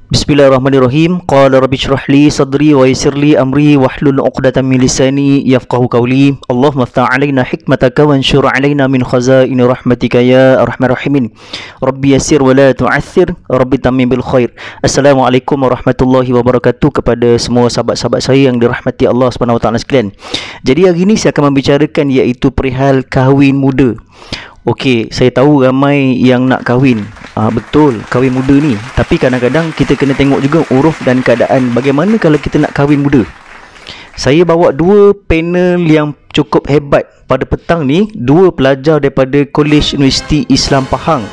Bismillahirrahmanirrahim. Qala rabbi shrah li sadri wa yassir li amri wahlul 'uqdatam min lisani yafqahu qawli. Allahumma iftah 'alaina hikmataka wanshur 'alaina min khazaini rahmatika ya arhamar rahimin. Rabbi yassir wa la tu'assir, rabbi tammim bil khair. Assalamualaikum warahmatullahi wabarakatuh kepada semua sahabat-sahabat saya yang dirahmati Allah Subhanahu wa taala sekalian. Jadi hari ini saya akan membicarakan iaitu perihal kahwin muda. Okey, saya tahu ramai yang nak kahwin. Betul, kahwin muda ni. Tapi kadang-kadang kita kena tengok juga uruf dan keadaan. Bagaimana kalau kita nak kahwin muda? Saya bawa dua panel yang cukup hebat pada petang ni. Dua pelajar daripada Kolej Universiti Islam Pahang.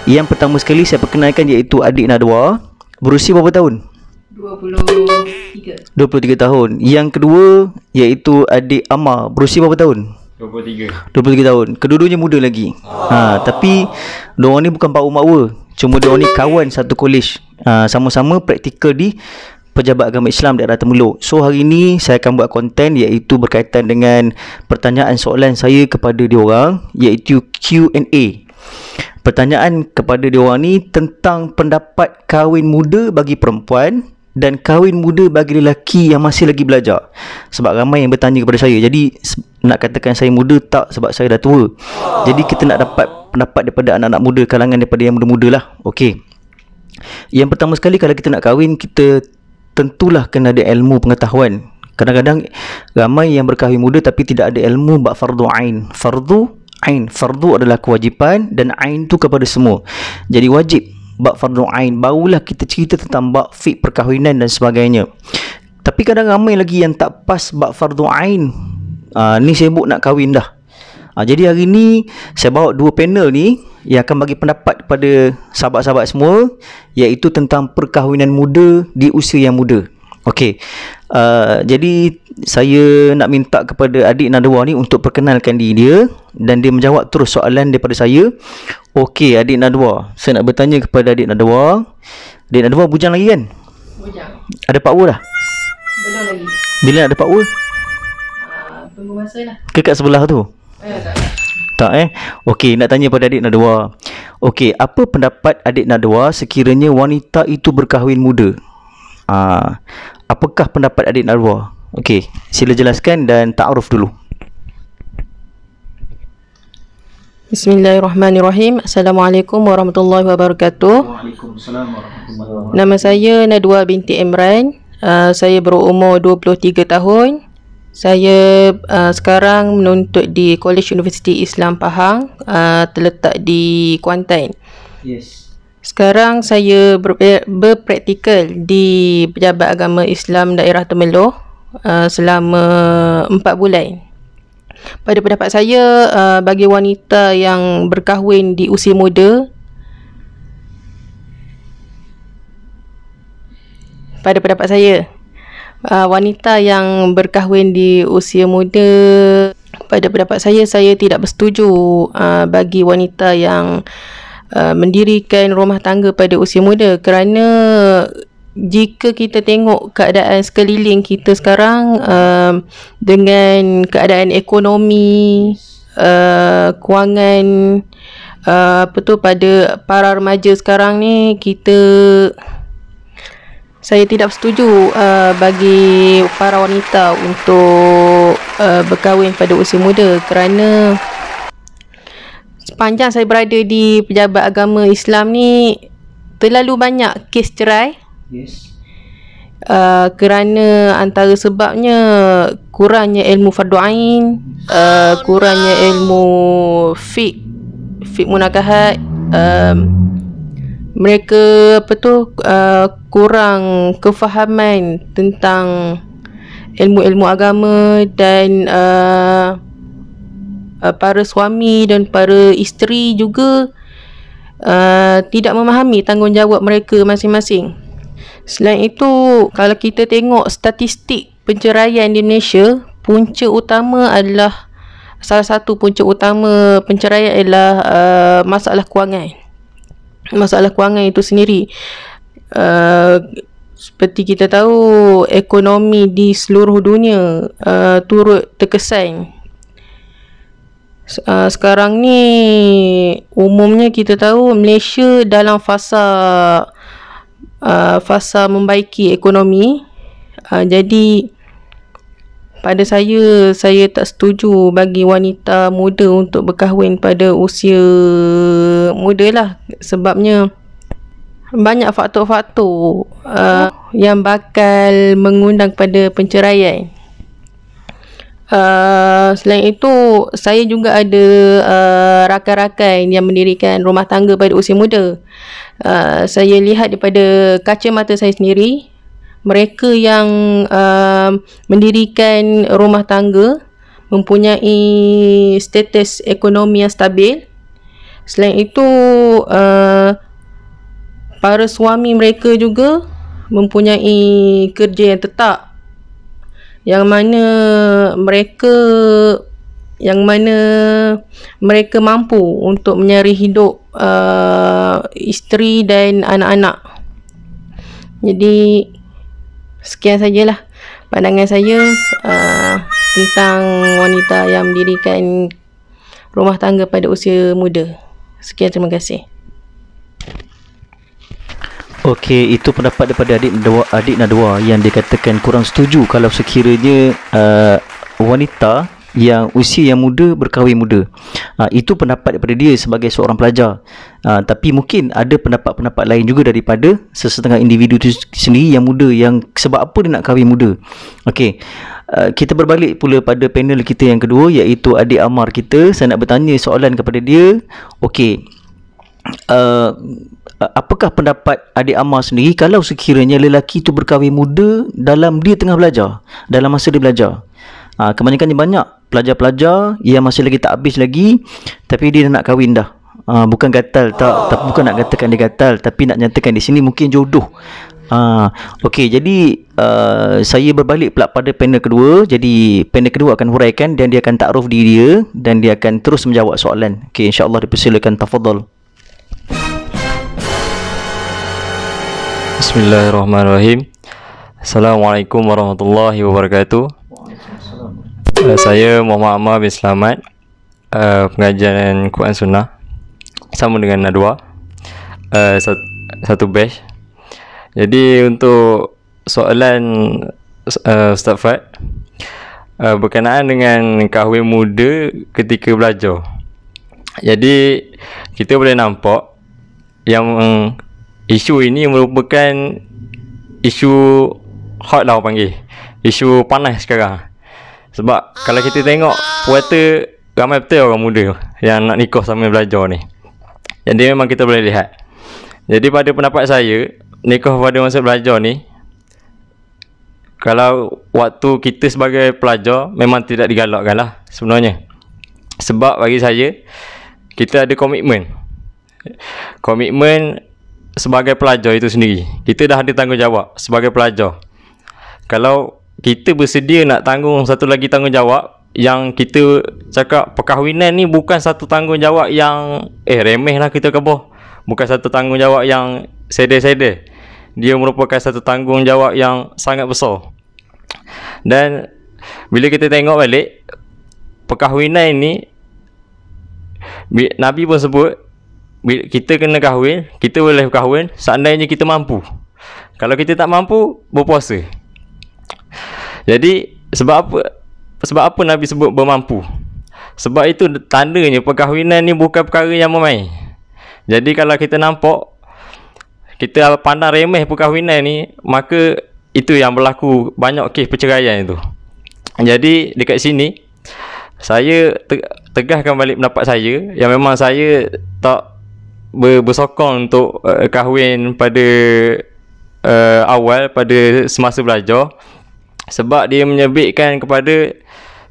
Yang pertama sekali saya perkenalkan iaitu adik Nadwa. Berusia berapa tahun? 23 tahun. Yang kedua iaitu adik Amar. Berusia berapa tahun? 23 tahun. Kedua-duanya muda lagi. Tapi diorang ni bukan pak makwa. Cuma diorang ni kawan satu kolej. Sama-sama praktikal di Pejabat Agama Islam daerah Temeluk. So hari ni saya akan buat konten iaitu berkaitan dengan pertanyaan soalan saya kepada diorang, iaitu Q&A. Pertanyaan kepada diorang ni tentang pendapat kahwin muda bagi perempuan dan kahwin muda bagi lelaki yang masih lagi belajar. Sebab ramai yang bertanya kepada saya. Jadi nak katakan saya muda tak, sebab saya dah tua. Jadi kita nak dapat pendapat daripada anak-anak muda, kalangan daripada yang muda-muda lah. Okey. Yang pertama sekali, kalau kita nak kahwin, kita tentulah kena ada ilmu pengetahuan. Kadang-kadang ramai yang berkahwin muda tapi tidak ada ilmu bab fardu ain. Fardu adalah kewajipan dan ain tu kepada semua. Jadi wajib bab fardu ain, barulah kita cerita tentang bab fiqh perkahwinan dan sebagainya. Tapi kadang ramai lagi yang tak pas bab fardu ain. Ni sibuk nak kahwin dah. Jadi hari ni saya bawa dua panel ni yang akan bagi pendapat kepada sahabat-sahabat semua, iaitu tentang perkahwinan muda di usia yang muda. Okey. Jadi saya nak minta kepada adik Nadwa ni untuk perkenalkan diri dia dan dia menjawab terus soalan daripada saya. Okey, adik Nadwa, saya nak bertanya kepada adik Nadwa. Adik Nadwa bujang lagi kan? Bujang. Ada pak dah? Belum lagi. Bila nak ada pak? Tunggu masa lah. Ke kat sebelah tu? Tak Okey, nak tanya pada adik Nadwa. Okey, apa pendapat adik Nadwa sekiranya wanita itu berkahwin muda? Apakah pendapat adik Nadwa? Okey, sila jelaskan dan ta'aruf dulu. Bismillahirrahmanirrahim. Assalamualaikum warahmatullahi wabarakatuh. Waalaikumsalam warahmatullahi wabarakatuh. Nama saya Nadwa binti Imran. Saya berumur 23 tahun. Saya sekarang menuntut di Kolej Universiti Islam Pahang, terletak di Kuantan. Yes. Sekarang saya berpraktikal di Pejabat Agama Islam daerah Temeluk selama 4 bulan. Pada pendapat saya, bagi wanita yang berkahwin di usia muda, pada pendapat saya, wanita yang berkahwin di usia muda, pada pendapat saya tidak bersetuju bagi wanita yang mendirikan rumah tangga pada usia muda, kerana jika kita tengok keadaan sekeliling kita sekarang, dengan keadaan ekonomi, kewangan, pada para remaja sekarang ni, saya tidak setuju bagi para wanita untuk berkahwin pada usia muda, kerana sepanjang saya berada di Pejabat Agama Islam ni, terlalu banyak kes cerai. Yes. Kerana antara sebabnya kurangnya ilmu fardu ain, kurangnya ilmu fiqh munakahat, mereka kurang kefahaman tentang ilmu-ilmu agama, dan para suami dan para isteri juga tidak memahami tanggungjawab mereka masing-masing. Selain itu, kalau kita tengok statistik penceraian di Malaysia, salah satu punca utama penceraian adalah masalah kewangan. Masalah kewangan itu sendiri, seperti kita tahu, ekonomi di seluruh dunia turut terkesan. Sekarang ni umumnya kita tahu Malaysia dalam fasa fasa membaiki ekonomi. Jadi pada saya tak setuju bagi wanita muda untuk berkahwin pada usia muda lah. Sebabnya banyak faktor-faktor yang bakal mengundang pada penceraian. Selain itu, saya juga ada rakan-rakan yang mendirikan rumah tangga pada usia muda. Saya lihat daripada kaca mata saya sendiri, mereka yang mendirikan rumah tangga mempunyai status ekonomi yang stabil. Selain itu, para suami mereka juga mempunyai kerja yang tetap, yang mana mereka mampu untuk menyari hidup isteri dan anak-anak. Jadi sekian sajalah pandangan saya tentang wanita yang mendirikan rumah tangga pada usia muda. Sekian, terima kasih. Okey, itu pendapat daripada adik Nadwa yang dikatakan kurang setuju kalau sekiranya wanita yang usia yang muda berkahwin muda. Itu pendapat daripada dia sebagai seorang pelajar. Tapi mungkin ada pendapat-pendapat lain juga daripada sesetengah individu itu sendiri yang muda, yang sebab apa dia nak kahwin muda. Okey, kita berbalik pula pada panel kita yang kedua, iaitu adik Amar kita. Saya nak bertanya soalan kepada dia. Okey, apakah pendapat adik Amar sendiri kalau sekiranya lelaki itu berkahwin muda dalam dia tengah belajar, dalam masa dia belajar? Kebanyakannya banyak pelajar-pelajar yang masih lagi tak habis lagi, tapi dia nak kahwin dah. Bukan gatal, bukan nak katakan dia gatal, tapi nak nyatakan di sini mungkin jodoh. Okey, jadi saya berbalik pula pada panel kedua. Jadi panel kedua akan huraikan dan dia akan takruf diri dia dan dia akan terus menjawab soalan. Okey, insya-Allah dipersilakan, tafadhal. Bismillahirrahmanirrahim. Assalamualaikum warahmatullahi wabarakatuh. Saya Muhammad Ammar bin Selamat, pengajian Quran Sunnah sama dengan Nadwa, satu batch. Jadi untuk soalan Ustaz Fad berkenaan dengan kahwin muda ketika belajar. Jadi kita boleh nampak yang isu ini merupakan isu hot lah orang panggil, isu panas sekarang. Sebab kalau kita tengok puasa, ramai betul orang muda yang nak nikah sambil belajar ni. Jadi memang kita boleh lihat. Jadi pada pendapat saya, nikah pada masa belajar ni, kalau waktu kita sebagai pelajar, memang tidak digalakkan lah sebenarnya. Sebab bagi saya, kita ada komitmen. Komitmen sebagai pelajar itu sendiri. Kita dah ada tanggungjawab sebagai pelajar. Kalau kita bersedia nak tanggung satu lagi tanggungjawab, yang kita cakap perkahwinan ni bukan satu tanggungjawab yang remeh lah kita kebah. Bukan satu tanggungjawab yang sedeh-sedeh. Dia merupakan satu tanggungjawab yang sangat besar. Dan bila kita tengok balik, perkahwinan ni, Nabi pun sebut, kita kena kahwin, kita boleh kahwin seandainya kita mampu. Kalau kita tak mampu, berpuasa. Jadi sebab apa Nabi sebut bermampu? Sebab itu tandanya perkahwinan ni bukan perkara yang main. Jadi kalau kita nampak, kita pandang remeh perkahwinan ni, maka itu yang berlaku banyak kes perceraian itu. Jadi dekat sini saya tegaskan balik pendapat saya, yang memang saya tak bersokong untuk kahwin pada awal, pada semasa belajar. Sebab dia menyebabkan kepada,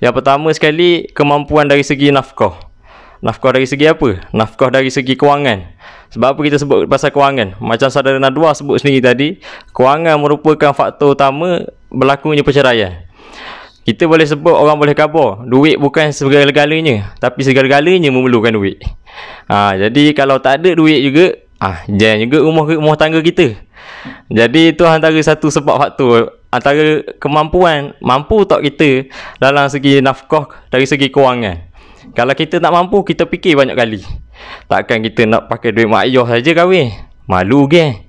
yang pertama sekali, kemampuan dari segi nafkah. Nafkah dari segi apa? Nafkah dari segi kewangan. Sebab apa kita sebut pasal kewangan? Macam saudara Nadwa sebut sendiri tadi, kewangan merupakan faktor utama berlakunya perceraian. Kita boleh sebut, orang boleh khabar, duit bukan segala-galanya, tapi segala-galanya memerlukan duit. Jadi kalau tak ada duit juga, jangan juga rumah tangga kita. Jadi itu antara satu sebab faktor, antara kemampuan, mampu tak kita dalam segi nafkah, dari segi kewangan. Kalau kita tak mampu, kita fikir banyak kali. Takkan kita nak pakai duit mak ayah saja kahwin, malu ke?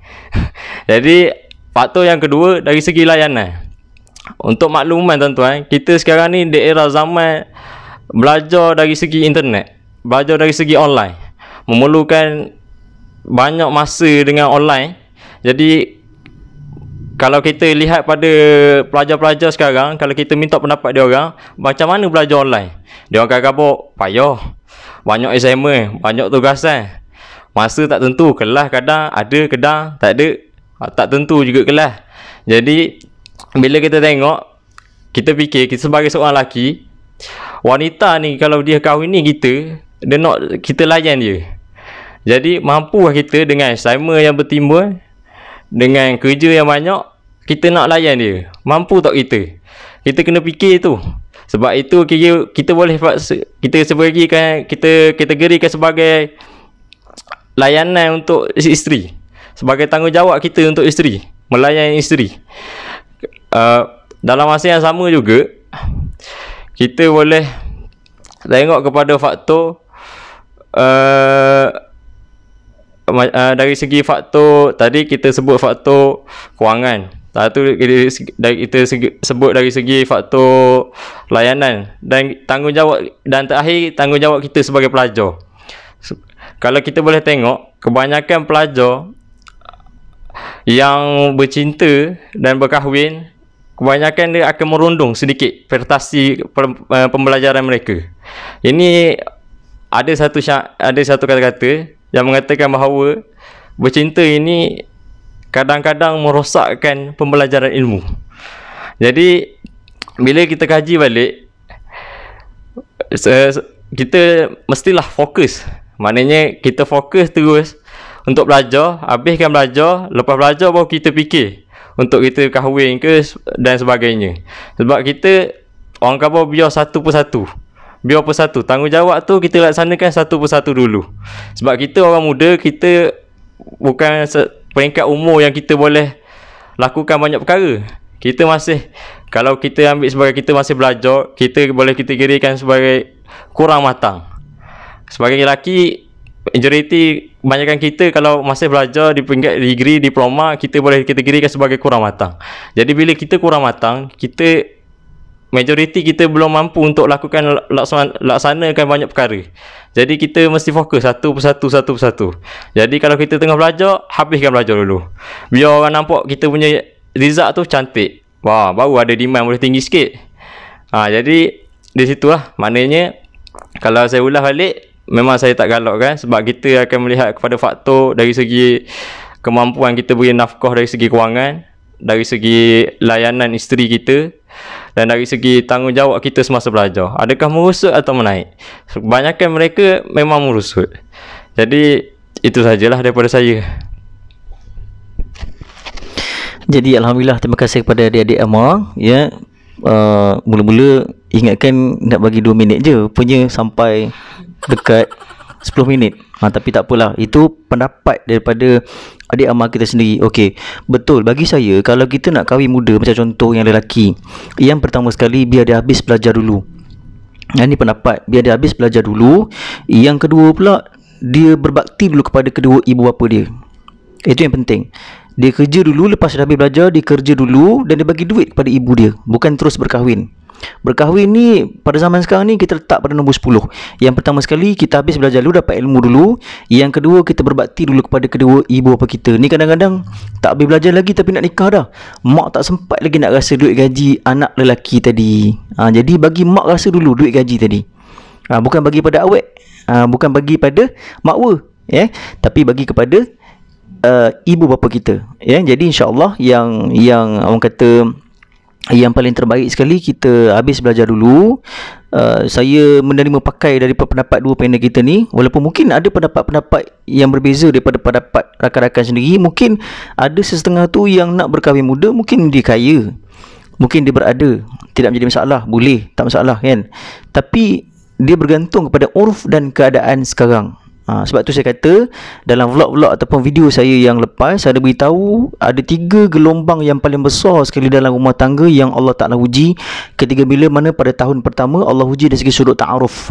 Jadi faktor yang kedua dari segi layanan. Untuk makluman tuan-tuan, kita sekarang ni di era zaman belajar dari segi internet, belajar dari segi online, memerlukan banyak masa dengan online. Jadi kalau kita lihat pada pelajar-pelajar sekarang, kalau kita minta pendapat dia orang, macam mana belajar online, dia orang akan kata payah, banyak assignment, banyak tugasan, masa tak tentu, kelas kadang ada, kadang tak ada, tak tentu juga kelas. Jadi bila kita tengok, kita fikir kita sebagai seorang lelaki, wanita ni kalau dia kahwin ni kita, dia nak kita layan dia. Jadi mampukah kita dengan assignment yang bertimbul, dengan kerja yang banyak, kita nak layan dia? Mampu tak kita? Kita kena fikir tu. Sebab itu kita boleh kita kategorikan sebagai layanan untuk isteri, sebagai tanggungjawab kita untuk isteri, melayan isteri. Dalam masa yang sama juga, kita boleh tengok kepada faktor dari segi faktor tadi kita sebut faktor kewangan. Satu kita sebut dari segi faktor layanan dan tanggungjawab, dan terakhir tanggungjawab kita sebagai pelajar. Kalau kita boleh tengok, kebanyakan pelajar yang bercinta dan berkahwin, kebanyakan dia akan merundung sedikit prestasi pembelajaran mereka. Ini ada satu kata-kata yang mengatakan bahawa bercinta ini kadang-kadang merosakkan pembelajaran ilmu. Jadi bila kita kaji balik, kita mestilah fokus. Maknanya kita fokus terus untuk belajar, habiskan belajar, lepas belajar baru kita fikir untuk kita kahwin ke dan sebagainya. Sebab kita orang kata biar satu persatu, biar persatu, tanggungjawab tu kita laksanakan satu persatu dulu. Sebab kita orang muda, kita bukan peringkat umur yang kita boleh lakukan banyak perkara. Kita masih, kalau kita ambil sebagai kita masih belajar, kita boleh kategorikan sebagai kurang matang. Sebagai lelaki, majoriti kebanyakan kita kalau masih belajar di peringkat degree, diploma, kita boleh kategorikan sebagai kurang matang. Jadi bila kita kurang matang, kita majoriti kita belum mampu untuk laksanakan banyak perkara. Jadi kita mesti fokus satu persatu. Jadi kalau kita tengah belajar, habiskan belajar dulu, biar orang nampak kita punya result tu cantik. Wah, baru ada demand boleh tinggi sikit. Jadi di situlah maknanya, kalau saya ulas balik, memang saya tak galak kan, sebab kita akan melihat kepada faktor dari segi kemampuan kita beri nafkah, dari segi kewangan, dari segi layanan isteri kita, dan dari segi tanggungjawab kita semasa belajar. Adakah merosot atau menaik? Kebanyakan mereka memang merosot. Jadi itu sajalah daripada saya. Jadi alhamdulillah, terima kasih kepada adik-adik Amar ya. Mula-mula ingatkan nak bagi 2 minit je, punya sampai dekat 10 minit. Tapi tak apalah, itu pendapat daripada adik Amar kita sendiri. Okey, betul, bagi saya kalau kita nak kahwin muda, macam contoh yang lelaki, yang pertama sekali biar dia habis belajar dulu. Ini pendapat, biar dia habis belajar dulu. Yang kedua pula, dia berbakti dulu kepada kedua ibu bapa dia. Itu yang penting. Dia kerja dulu, lepas dah habis belajar, dia kerja dulu dan dia bagi duit kepada ibu dia, bukan terus berkahwin. Berkahwin ni pada zaman sekarang ni kita letak pada nombor 10. Yang pertama sekali, kita habis belajar dulu, dapat ilmu dulu. Yang kedua, kita berbakti dulu kepada kedua ibu bapa kita. Ni kadang-kadang tak habis belajar lagi tapi nak nikah dah. Mak tak sempat lagi nak rasa duit gaji anak lelaki tadi. Jadi bagi mak rasa dulu duit gaji tadi. Bukan bagi pada awet, bukan bagi pada makwa, tapi bagi kepada ibu bapa kita, Jadi insya-Allah yang orang kata yang paling terbaik sekali, kita habis belajar dulu. Saya menerima pakai daripada pendapat dua panel kita ni, walaupun mungkin ada pendapat-pendapat yang berbeza daripada pendapat rakan-rakan sendiri. Mungkin ada sesetengah tu yang nak berkahwin muda, mungkin dia kaya, mungkin dia berada, tidak menjadi masalah, boleh, tak masalah kan. Tapi dia bergantung kepada urf dan keadaan sekarang. Sebab tu saya kata dalam vlog-vlog ataupun video saya yang lepas, saya ada beritahu ada 3 gelombang yang paling besar sekali dalam rumah tangga yang Allah Ta'ala uji. Ketiga bila mana pada tahun pertama Allah uji dari segi sudut ta'aruf.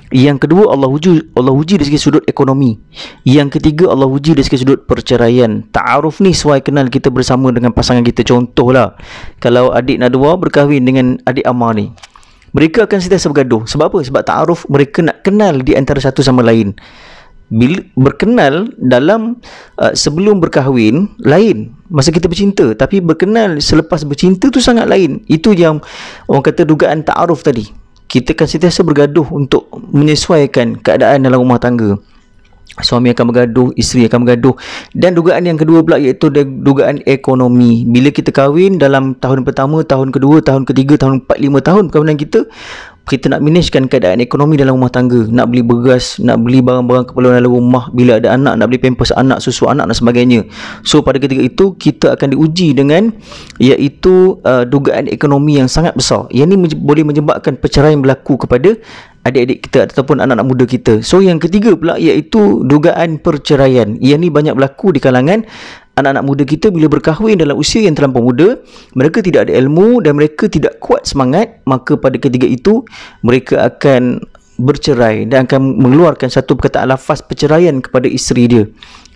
Yang kedua, Allah uji dari segi sudut ekonomi. Yang ketiga, Allah uji dari segi sudut perceraian. Ta'aruf ni sesuai kenal kita bersama dengan pasangan kita. Contohlah, kalau adik Nadwa berkahwin dengan adik Amar ni, mereka akan sentiasa bergaduh. Sebab apa? Sebab ta'aruf, mereka nak kenal di antara satu sama lain. Bila berkenal dalam sebelum berkahwin lain masa kita bercinta, tapi berkenal selepas bercinta tu sangat lain. Itu yang orang kata dugaan ta'aruf tadi. Kita akan sentiasa bergaduh untuk menyesuaikan keadaan dalam rumah tangga. Suami akan bergaduh, isteri akan bergaduh. Dan dugaan yang kedua pula iaitu dugaan ekonomi. Bila kita kahwin dalam tahun pertama, tahun kedua, tahun ketiga, tahun 4, 5 tahun perkahwinan kita nak managekan keadaan ekonomi dalam rumah tangga. Nak beli beras, nak beli barang-barang keperluan dalam rumah. Bila ada anak, nak beli pampers anak, susu anak dan sebagainya. So pada ketika itu kita akan diuji dengan iaitu dugaan ekonomi yang sangat besar. Yang ini boleh menyebabkan perceraian berlaku kepada adik-adik kita ataupun anak-anak muda kita. So yang ketiga pula iaitu dugaan perceraian. Yang ni banyak berlaku di kalangan anak-anak muda kita bila berkahwin dalam usia yang terlampau muda. Mereka tidak ada ilmu dan mereka tidak kuat semangat. Maka pada ketiga itu mereka akan bercerai dan akan mengeluarkan satu perkataan lafaz perceraian kepada isteri dia,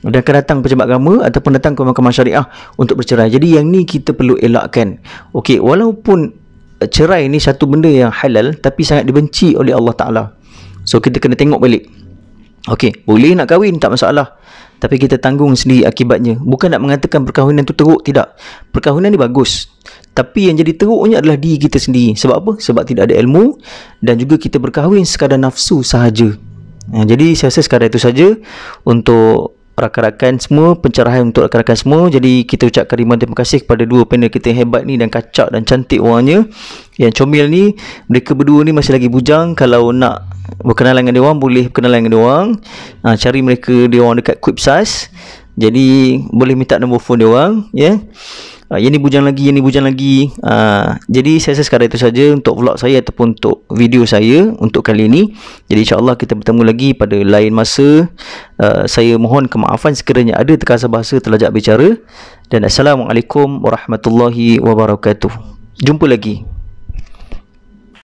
dan akan datang pejabat agama ataupun datang ke mahkamah syariah untuk bercerai. Jadi yang ni kita perlu elakkan. Okey, walaupun cerai ni satu benda yang halal tapi sangat dibenci oleh Allah Ta'ala. So kita kena tengok balik. Okey, boleh nak kahwin, tak masalah, tapi kita tanggung sendiri akibatnya. Bukan nak mengatakan perkahwinan tu teruk, tidak. Perkahwinan ni bagus, tapi yang jadi teruknya adalah diri kita sendiri. Sebab apa? Sebab tidak ada ilmu dan juga kita berkahwin sekadar nafsu sahaja. Jadi saya rasa sekadar itu saja untuk rakan-rakan semua, pencerahan untuk rakan-rakan semua. Jadi kita ucapkan terima kasih kepada dua panel kita yang hebat ni dan kacak dan cantik orangnya. Yang comel ni, mereka berdua ni masih lagi bujang. Kalau nak berkenalan dengan dia orang, boleh berkenalan dengan dia orang. Cari mereka dia orang dekat Quipsas. Jadi boleh minta nombor phone dia orang, ya. Yang ni bujang lagi, yang ni bujang lagi. Jadi saya rasa sekarang itu saja untuk vlog saya ataupun untuk video saya untuk kali ini. Jadi insyaAllah kita bertemu lagi pada lain masa. Saya mohon kemaafan sekiranya ada terkasar bahasa terlajak bicara. Dan Assalamualaikum warahmatullahi wabarakatuh. Jumpa lagi.